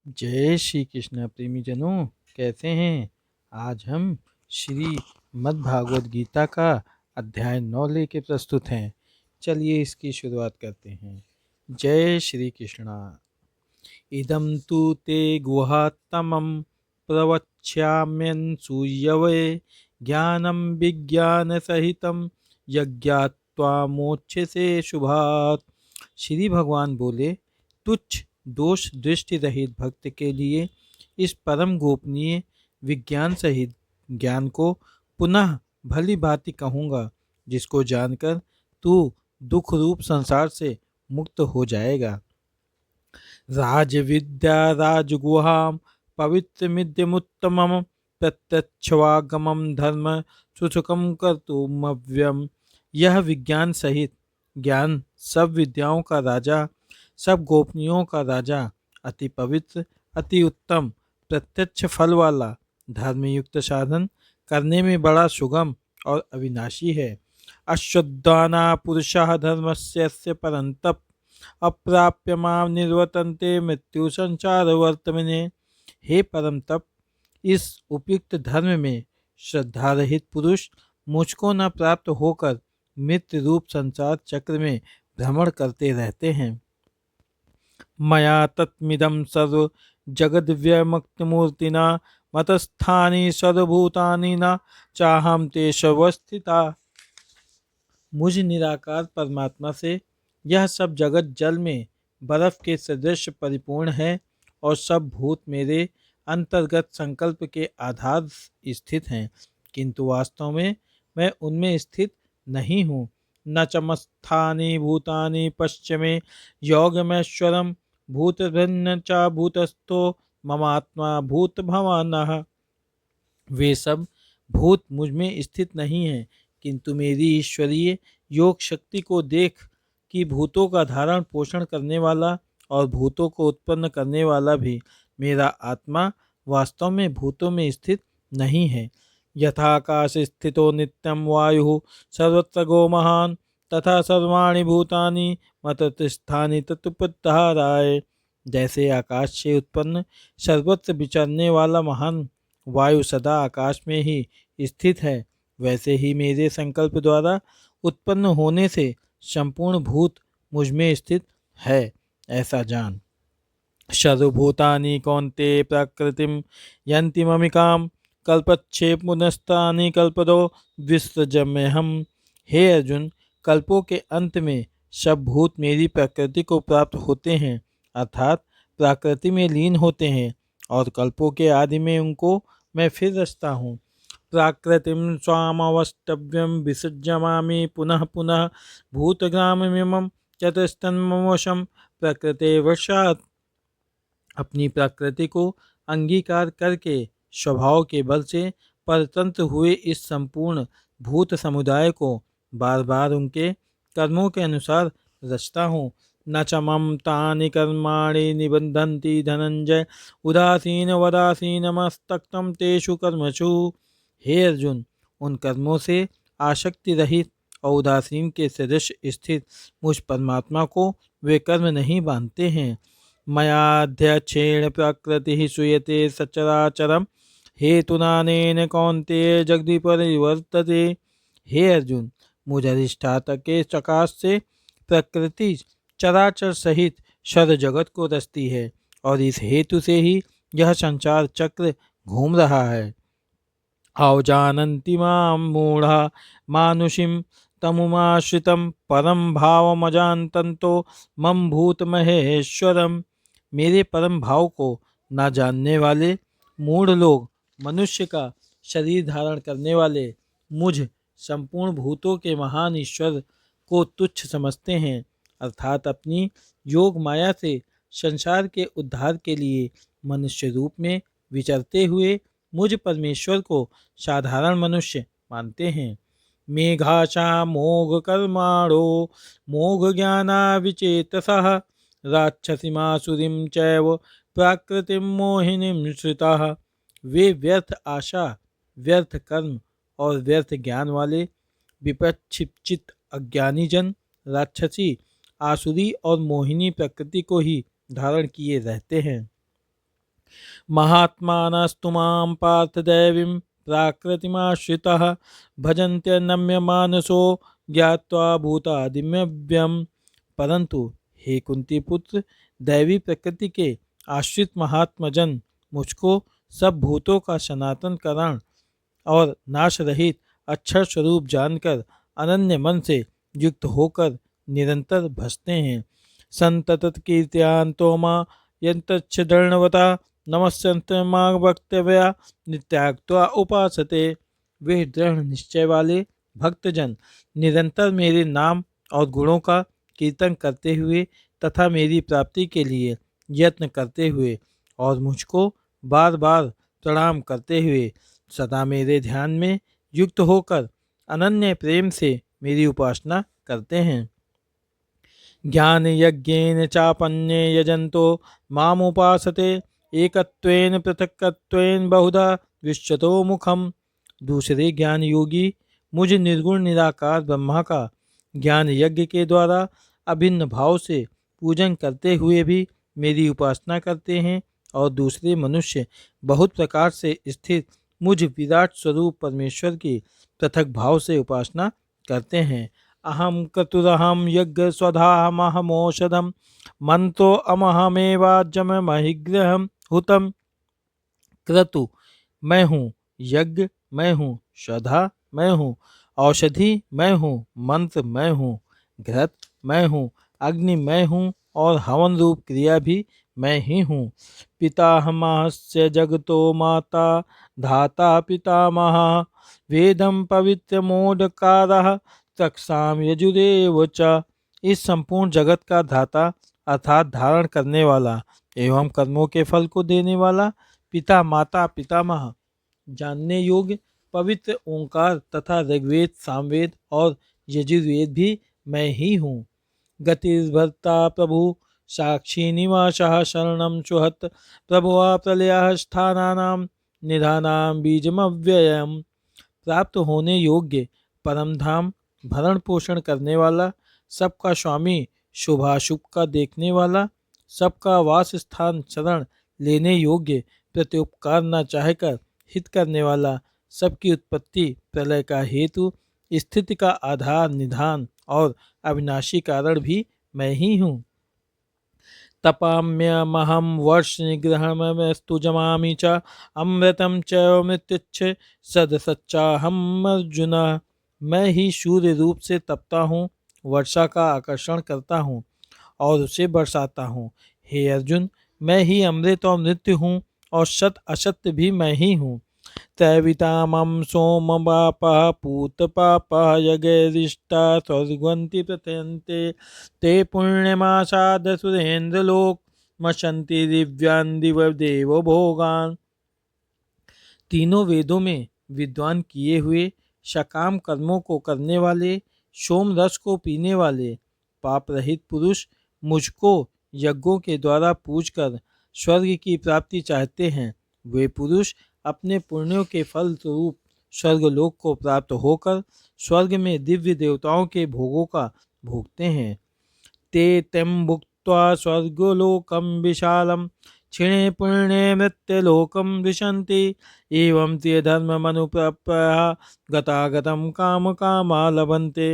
जय श्री कृष्ण प्रेमी जनों, कैसे हैं। आज हम श्री मद्भागवत गीता का अध्याय 9 लेके प्रस्तुत हैं। चलिए इसकी शुरुआत करते हैं। जय श्री कृष्णा। इदं तु ते गुहात्तमं प्रवक्ष्याम्यंसूयवे ज्ञानं विज्ञानसहितं यज्ञात्वा मोक्षसे शुभात्। श्री भगवान बोले, तुच्छ दोष दृष्टि रहित भक्त के लिए इस परम गोपनीय विज्ञान सहित ज्ञान को पुनः भली भांति कहूँगा, जिसको जानकर तू दुख रूप संसार से मुक्त हो जाएगा। राजविद्या राजगुहां पवित्रमिद्यमुत्तमं प्रत्यक्षवागमं धर्म सुसुखं कर्तुमव्ययम्। यह विज्ञान सहित ज्ञान सब विद्याओं का राजा, सब गोपनीयों का राजा, अति पवित्र, अति उत्तम, प्रत्यक्ष फल वाला, धर्मयुक्त साधन करने में बड़ा सुगम और अविनाशी है। अश्वत्थाना पुरुषः धर्मस्य परन्तप अप्राप्य माम निर्वर्तन्ते मृत्यु संसार वर्तमने। हे परम तप, इस उपयुक्त धर्म में श्रद्धा रहित पुरुष मुझको न प्राप्त होकर मृत्यु रूप संसार चक्र में भ्रमण करते रहते हैं। मया तत्मिदं सर्व जगद्व्यक्तमूर्तिना मतस्थानि सर्वभूतानि न चाहम ते सर्वस्थिता। मुझ निराकार परमात्मा से यह सब जगत जल में बर्फ के सदृश परिपूर्ण है और सब भूत मेरे अंतर्गत संकल्प के आधार स्थित हैं, किंतु वास्तव में मैं उनमें स्थित नहीं हूँ। न चमस्थानि भूतानि पश्चिमे योगमेश्वरम भूतभिन्न च भूतस्थो ममात्मा भूत भवानः। वे सब भूत मुझ में स्थित नहीं हैं, किंतु मेरी ईश्वरीय योग शक्ति को देख कि भूतों का धारण पोषण करने वाला और भूतों को उत्पन्न करने वाला भी मेरा आत्मा वास्तव में भूतों में स्थित नहीं है। यथाकाश स्थितो नित्यं वायु सर्वत्र गो महान तथा सर्वाणि भूतानि मतस्थानि तत्प्रत्याहाराय। जैसे आकाश से उत्पन्न सर्वत्र विचरने वाला महान वायु सदा आकाश में ही स्थित है, वैसे ही मेरे संकल्प द्वारा उत्पन्न होने से संपूर्ण भूत मुझ में स्थित है, ऐसा जान। सर्वभूतानि कौन्तेय प्रकृतिं यन्ति ममिकां कल्पच्छे पुनस्तानि कल्पतो विसृजम्यहम्। हे अर्जुन, कल्पों के अंत में सब भूत मेरी प्रकृति को प्राप्त होते हैं, अर्थात प्रकृति में लीन होते हैं, और कल्पों के आदि में उनको मैं फिर रचता हूँ। प्राकृतिं स्वामवष्टभ्यं विसृज्यमामि पुनः पुनः भूतग्राममिमं चतुस्तन्मवशं प्रकृते वशात्। अपनी प्रकृति को अंगीकार करके स्वभाव के बल से परतंत्र हुए इस संपूर्ण भूत समुदाय को बार बार उनके कर्मों के अनुसार रचता हूँ। न च मम तानि कर्माणि निबध्नन्ति धनंजय उदासीन वदासीनमस्तक्तं तेषु कर्मसु। हे अर्जुन, उन कर्मों से आसक्ति रहित और उदासीन के सदृश स्थित मुझ परमात्मा को वे कर्म नहीं बांधते हैं। मयाध्यक्षेण प्रकृति सूयते सचराचरम हेतुनानेन कौन्तेय जगति परिवर्तते। हे अर्जुन, मुझ अधिष्ठाता के प्रकाश से प्रकृति चराचर सहित सद जगत को रचती है, और इस हेतु से ही यह संसार चक्र घूम रहा है। अवजानन्ति मां मूढ़ा मानुषीं तमुमाश्रितं परम भावमजानन्तो मम भूत महेश्वरम। मेरे परम भाव को ना जानने वाले मूढ़ लोग मनुष्य का शरीर धारण करने वाले मुझ संपूर्ण भूतों के महान ईश्वर को तुच्छ समझते हैं, अर्थात अपनी योग माया से संसार के उद्धार के लिए मनुष्य रूप में विचरते हुए मुझ परमेश्वर को साधारण मनुष्य मानते हैं। मेघाशा मोघ कर्माणो मोघ ज्ञाना विचेतसः राक्षसीमासुरीं चैव प्राकृतिं मोहिनीं श्रिताः। वे व्यर्थ आशा, व्यर्थ कर्म और व्यर्थ ज्ञान वाले विपक्षित अज्ञानी जन राक्षसी, आसुरी और मोहिनी प्रकृति को ही धारण किए रहते हैं। महात्मानस्तु मां पार्थ दैवीं प्राकृतिमाश्रितः भजन्त्यनम्य मानसो ज्ञात्वा भूतादिमव्यम। परंतु हे कुंती पुत्र, दैवी प्रकृति के आश्रित महात्मजन मुझको सब भूतों का सनातन कारण और नाश रहित अक्षर स्वरूप जानकर अनन्य मन से युक्त होकर निरंतर भसते हैं। संतत कीर्त्यांतो मां यंतच्छदर्णवता नमस्यंत मां वक्तव्या नित्याक्त्वा उपासते। वे दृढ़ निश्चय वाले भक्तजन निरंतर मेरे नाम और गुणों का कीर्तन करते हुए तथा मेरी प्राप्ति के लिए यत्न करते हुए और मुझको बार बार प्रणाम करते हुए सदा मेरे ध्यान में युक्त होकर अनन्य प्रेम से मेरी उपासना करते हैं। ज्ञान यज्ञेन चापन्ये यजन्तो मामुपासते एकत्वेन पृथक्त्वेन बहुधा विश्वतो मुखम। दूसरे ज्ञान योगी मुझ निर्गुण निराकार ब्रह्मा का ज्ञान यज्ञ के द्वारा अभिन्न भाव से पूजन करते हुए भी मेरी उपासना करते हैं और दूसरे मनुष्य बहुत प्रकार से स्थित मुझ विराट स्वरूप परमेश्वर की पृथक भाव से उपासना करते हैं। अहम क्रतुरहम यज्ञ स्वधामहमोषधम मंत्रो अमहमेवाजम महिग्रहम हुतम। क्रतु मैं हूँ, यज्ञ मैं हूँ, स्वधा मैं हूँ, औषधि मैं हूँ, मंत्र मैं हूँ, घृत मैं हूँ, अग्नि मैं हूँ और हवन रूप क्रिया भी मैं ही हूँ। पितामहस्य जगतो माता धाता पितामह वेदम पवित्र मोदकारः चक्षाम यजुरेव च। इस संपूर्ण जगत का धाता अर्थात धारण करने वाला एवं कर्मों के फल को देने वाला पिता माता पितामह जानने योग्य पवित्र ओंकार तथा ऋग्वेद सामवेद और यजुर्वेद भी मैं ही हूँ। गतिर्भर्ता प्रभु साक्षी निवासः शरणं सुहत प्रभुआ प्रलयः स्थानानां निधानां बीजमव्ययम्। प्राप्त होने योग्य परम धाम, भरण पोषण करने वाला, सबका स्वामी, शुभाशुभ का देखने वाला, सबका वास स्थान, शरण लेने योग्य, प्रत्युपकार न चाहकर हित करने वाला, सबकी उत्पत्ति प्रलय का हेतु, स्थिति का आधार, निधान और अविनाशी कारण भी मैं ही हूँ। तपाम्यमहं वर्ष निग्रहमस्तु जमामि च अमृतं च मृत्युच्छ सदसच्चाहम अर्जुन। मैं ही सूर्य रूप से तपता हूँ, वर्षा का आकर्षण करता हूँ और उसे बरसाता हूँ। हे अर्जुन, मैं ही अमृत और मृत्यु हूँ और सत असत्य भी मैं ही हूँ। त्रैवितामं सोम पापः पूत पापः यज्ञरिष्टा स्वर्गवन्ति प्रथयन्ते ते पुण्यमासाद सुरेन्द्रलोक मशन्ति दिव्यान् दिव देव भोगान। तीनों वेदों में विद्वान किए हुए सकाम कर्मों को करने वाले, सोम रस को पीने वाले, पाप रहित पुरुष मुझको यज्ञों के द्वारा पूजकर स्वर्ग की प्राप्ति चाहते हैं। वे पुरुष अपने पुण्यों के फल स्वरूप स्वर्गलोक को प्राप्त होकर स्वर्ग में दिव्य देवताओं के भोगों का भोगते हैं। ते तम भुक्त्वा स्वर्गलोकम विशालम क्षीणे पुण्ये मृत्युलोकम विशन्ति एवं ते धर्म मनुप्राप्य गतागतम काम कामा लभन्ते।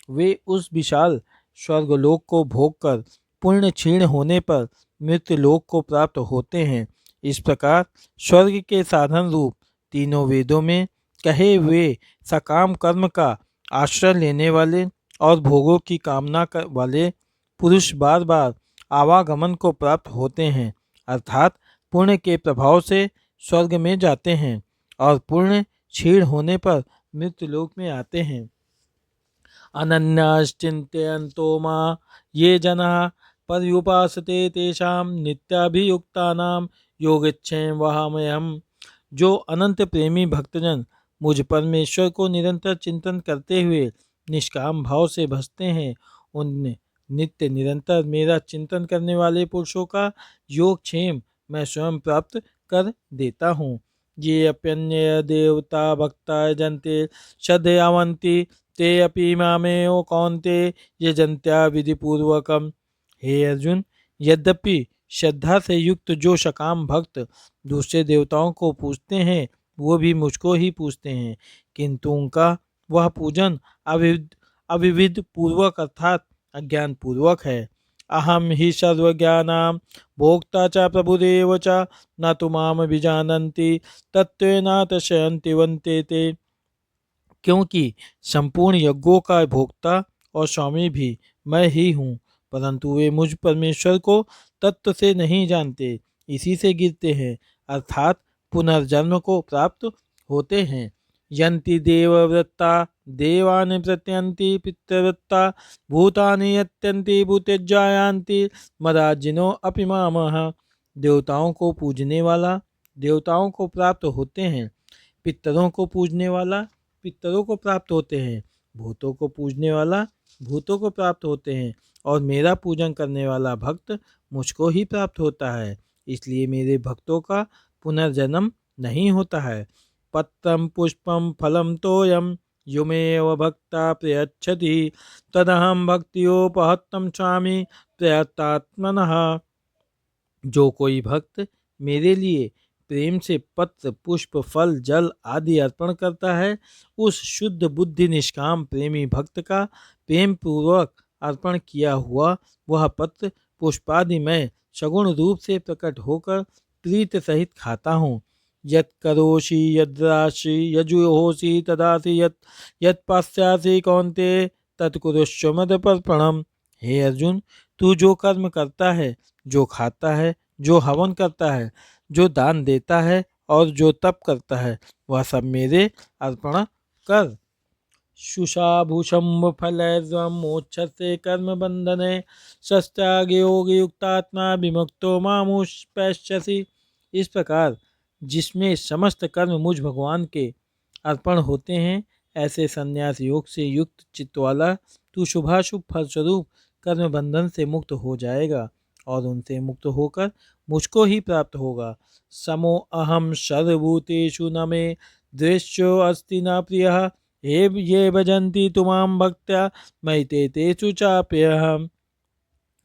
वे उस विशाल स्वर्गलोक को भोगकर पुण्य क्षीण होने पर मृत्युलोक को प्राप्त होते हैं। इस प्रकार स्वर्ग के साधन रूप तीनों वेदों में कहे हुए सकाम कर्म का आश्रय लेने वाले और भोगों की कामना वाले पुरुष बार बार आवागमन को प्राप्त होते हैं, अर्थात पुण्य के प्रभाव से स्वर्ग में जाते हैं और पुण्य क्षीण होने पर मृत्युलोक में आते हैं। अनन्याश्चिन्तयन्तो मां ये जनाः पर्युपासते तेषां नित्याभियुक्तानां योगक्षेम वहाम्यहम्। जो अनंत प्रेमी भक्तजन मुझ परमेश्वर को निरंतर चिंतन करते हुए निष्काम भाव से भजते हैं, उन नित्य निरंतर मेरा चिंतन करने वाले पुरुषों का योगक्षेम मैं स्वयं प्राप्त कर देता हूँ। ये अप्यन्य देवता भक्ता यजन्ते श्रद्धयावन्ति ते अपि मामेव कौन्ते यजन्त्या विधिपूर्वकम्। हे अर्जुन, यद्यपि श्रद्धा से युक्त जो सकाम भक्त दूसरे देवताओं को पूजते हैं वो भी मुझको ही पूजते हैं, किंतु उनका वह पूजन अविविध पूर्वक अर्थात अज्ञान पूर्वक है। अहम ही सर्वज्ञानां भोक्ता च प्रभुदेव च न तो माम विजानन्ति तत्त्वेनातशयन्ति वन्ते ते। क्योंकि संपूर्ण यज्ञों का भोक्ता और स्वामी भी मैं ही हूँ, परंतु वे मुझ परमेश्वर को तत्व से नहीं जानते, इसी से गिरते हैं अर्थात पुनर्जन्म को प्राप्त होते हैं। यन्ति देवव्रता देवानि प्रत्यन्ति पितृवृत्ता भूतानि यत्यन्ति भूतेज्जायन्ति मदाजिनो अपि मामः। देवताओं को पूजने वाला देवताओं को प्राप्त होते हैं, पितरों को पूजने वाला पितरों को प्राप्त होते हैं, भूतों को पूजने वाला भूतों को प्राप्त होते हैं, और मेरा पूजन करने वाला भक्त मुझको ही प्राप्त होता है। इसलिए मेरे भक्तों का पुनर्जन्म नहीं होता है। पत्रम पुष्पम फलम तोयम युमेव भक्ता प्रयच्छति तदहम भक्तियोपहत्तम स्वामी प्रयतात्मनः। जो कोई भक्त मेरे लिए प्रेम से पत्र पुष्प फल जल आदि अर्पण करता है, उस शुद्ध बुद्धि निष्काम प्रेमी भक्त का प्रेम पूर्वक अर्पण किया हुआ वह पत्र पुष्पादि मैं सगुण रूप से प्रकट होकर प्रीत सहित खाता हूँ। यत् करोषि यद्राशि यजुहोषि तदासि यत् पास्यासि कौन्ते तत्कुरुष्व मदपर्पणम्। हे अर्जुन, तू जो कर्म करता है, जो खाता है, जो हवन करता है, जो दान देता है और जो तप करता है, वह सब मेरे अर्पण कर। शुषाभूषम फलैर्वं मोक्षसे कर्म बंधने सस्त्याग योग युक्तात्मा विमुक्तो मामुष्पैष्यसि। इस प्रकार जिसमें समस्त कर्म मुझ भगवान के अर्पण होते हैं, ऐसे संन्यास योग से युक्त चित्त वाला तू शुभाशुभ फलस्वरूप कर्म बंधन से मुक्त हो जाएगा और उनसे मुक्त होकर मुझको ही प्राप्त होगा। समो अहम सर्वभूतेषु न मे द्वेष्यो अस्ति न प्रियः ये भजन्ति तुमां भक्त्या मयि ते तेषु चाप्यहम्।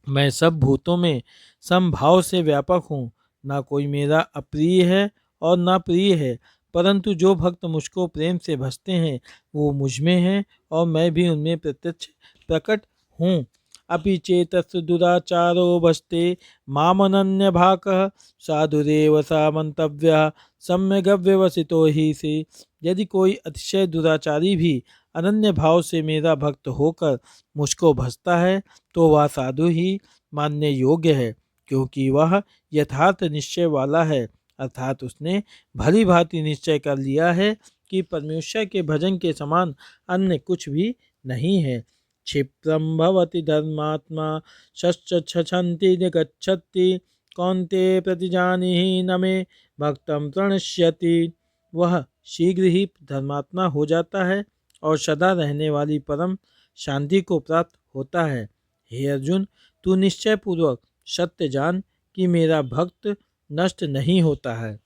मैं सब भूतों में समभाव से व्यापक हूँ, ना कोई मेरा अप्रिय है और ना प्रिय है, परंतु जो भक्त मुझको प्रेम से भजते हैं वो मुझ में हैं और मैं भी उनमें प्रत्यक्ष प्रकट हूँ। अपि चेतस् दुराचारो भजते मामनन्य भाकः साधुरेव सा मंतव्यः सम्यग्व्यवसितो हि से। यदि कोई अतिशय दुराचारी भी अनन्य भाव से मेरा भक्त होकर मुझको भजता है तो वह साधु ही मानने योग्य है, क्योंकि वह यथार्थ निश्चय वाला है, अर्थात उसने भली भांति निश्चय कर लिया है कि परमेश्वर के भजन के समान अन्य कुछ भी नहीं है। क्षिप्रम भवति धर्मात्मा शश्चछन्ति निगच्छति कौन्ते प्रतिजानीहि न मे भक्तम प्रणश्यति। वह शीघ्र ही धर्मात्मा हो जाता है और सदा रहने वाली परम शांति को प्राप्त होता है। हे अर्जुन, तू निश्चय पूर्वक सत्य जान कि मेरा भक्त नष्ट नहीं होता है।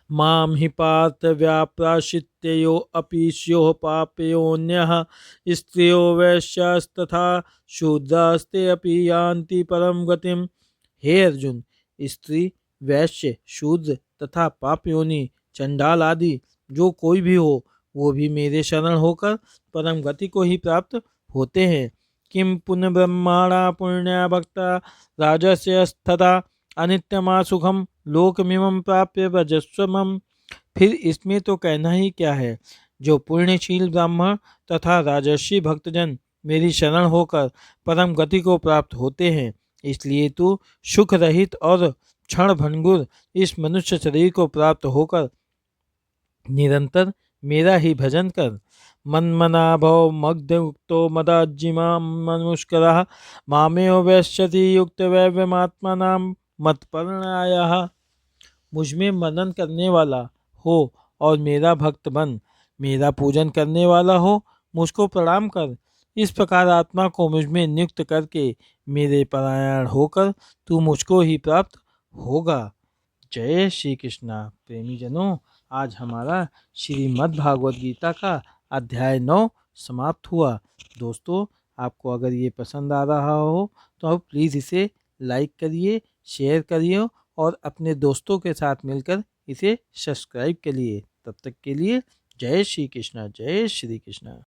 माम हि पार्थ व्याप्राशित्यो अपि स्योः पापयोन्यः स्त्रियो वैश्यास्तथा शूद्रास्ते अपि यान्ति परम गतिम। हे अर्जुन, स्त्री वैश्य शूद्र तथा पापयोनि चंडाल आदि जो कोई भी हो वो भी मेरे शरण होकर परम गति को ही प्राप्त होते हैं। किम पुण्य ब्रह्माणा पुण्या भक्ता राजस्यस्तथा अनित्यमा सुखम लोकमिमं प्राप्य भजस्व मम। फिर इसमें तो कहना ही क्या है। जो पुण्यशील ब्राह्मण तथा राजर्षि भक्तजन मेरी शरण होकर परम गति को प्राप्त होते हैं, इसलिए तू सुख रहित और क्षण भंगुर इस मनुष्य शरीर को प्राप्त होकर निरंतर मेरा ही भजन कर। मन्मना भव मग्धयुक्तो मदाज्जिमा मनुष्करः मामेव वैश्यति युक्त वैव्यमात्मनां मतपर्णायः। मुझ में मनन करने वाला हो और मेरा भक्त बन, मेरा पूजन करने वाला हो, मुझको प्रणाम कर। इस प्रकार आत्मा को मुझ में नियुक्त करके मेरे परायण होकर तू मुझको ही प्राप्त होगा। जय श्री कृष्णा। प्रेमी जनों, आज हमारा श्रीमद् भागवत गीता का अध्याय 9 समाप्त हुआ। दोस्तों, आपको अगर ये पसंद आ रहा हो तो आप प्लीज़ इसे लाइक करिए, शेयर करिए और अपने दोस्तों के साथ मिलकर इसे सब्सक्राइब करिए। तब तक के लिए जय श्री कृष्णा, जय श्री कृष्णा।